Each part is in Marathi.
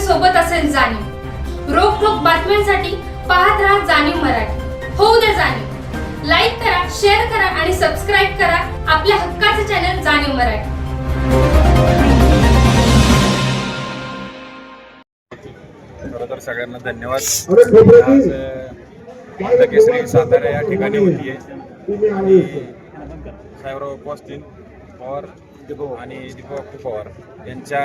सोबत असेल जाणीव। रोखोक बातम्यांसाठी पाहत राहा जाणीव मराठी। होऊ द्या जाणीव। लाईक करा, शेअर करा आणि सबस्क्राईब करा आपल्या हक्काचे चॅनल जाणीव मराठी। खरोखर सगळ्यांना धन्यवाद। आज केसरी सातारा या ठिकाणी होती आणि साहेबराव पोस्टिन पवार आणि दीपक पवार यांच्या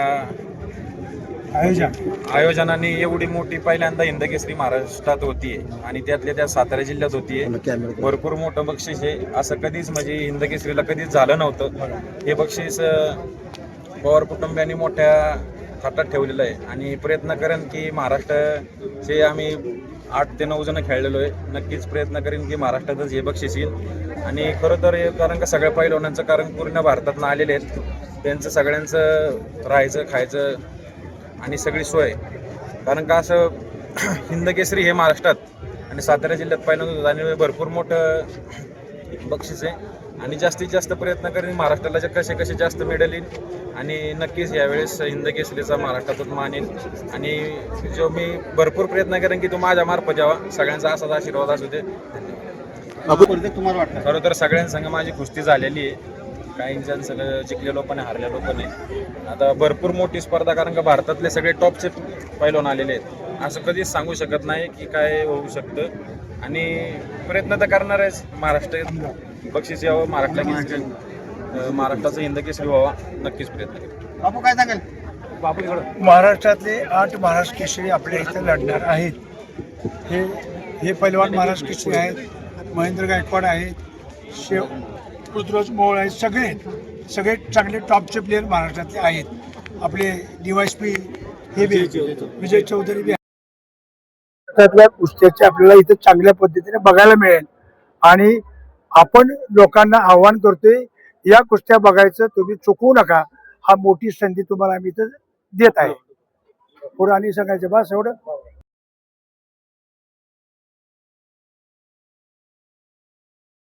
आयोजनाने एवढी मोठी पहिल्यांदा हिंदकेसरी महाराष्ट्रात होतीये आणि त्यातल्या त्या सातारा जिल्ह्यात होतीये। भरपूर मोठं बक्षीस आहे, असं कधीच म्हणजे हिंदकेसरीला कधीच झालं नव्हतं। हे बक्षीस पवार कुटुंबियांनी मोठ्या थाटात ठेवलेलं आहे आणि प्रयत्न करेन की महाराष्ट्राचे आम्ही 8 ते 9 जण खेळलेलो आहे। नक्कीच प्रयत्न करेन की महाराष्ट्रातच हे बक्षीस येईल आणि खरं तर कारण का सगळ्या पैलवानांचं कारण पूर्ण भारतातून आलेले आहेत, त्यांचं सगळ्यांचं राहायचं खायचं आणि सगळी सोय। कारण का असं हिंदकेसरी हे महाराष्ट्रात आणि सातारा जिल्ह्यात पहिल्यांदा आणि भरपूर मोठं बक्षीस आहे आणि जास्तीत जास्त प्रयत्न करेन महाराष्ट्राला कसे कसे जास्त मेडल येईल आणि नक्कीच यावेळेस हिंदकेसरीचा महाराष्ट्रातून मान येईल आणि जो मी भरपूर प्रयत्न करेन की तो माझ्या मार्फत यावा। सगळ्यांचा असाच आशीर्वाद असू दे। तुम्हाला वाटतं खरं तर सगळ्यांसंग माझी कुस्ती झालेली आहे, काहींच्या सगळं जिंकलेलो पण आहे, हारलेलो पण आहे। आता भरपूर मोठी स्पर्धा कारण का भारतातले सगळे टॉपचे पैलवान आलेले आहेत, असं कधीच सांगू शकत नाही की काय होऊ शकतं आणि प्रयत्न तर करणार आहेच। महाराष्ट्रात बक्षीस यावं, महाराष्ट्राचं हिंदकेसरी व्हावा, नक्कीच प्रयत्न करेन। बापू काय सांगाल? महाराष्ट्रातले 8 महाराष्ट्र केसरी आपल्या इथे लढणार आहेत। हे पैलवान महाराष्ट्र केसरी आहेत, महेंद्र गायकवाड आहेत, पृथ्वीराज मोहोळ आहेत, सगळे चांगले टॉपचे प्लेयर महाराष्ट्रातले आहेत। आपले DYSP हे विजय चौधरी बी महाराष्ट्रातल्या कुस्त्याचे आपल्याला इथं चांगल्या पद्धतीने बघायला मिळेल आणि आपण लोकांना आव्हान करतोय, या कुस्त्या बघायचं तुम्ही चुकवू नका। हा मोठी संधी तुम्हाला आम्ही इथं देत आहे। पुढे आणि सांगायचं बस एवढं।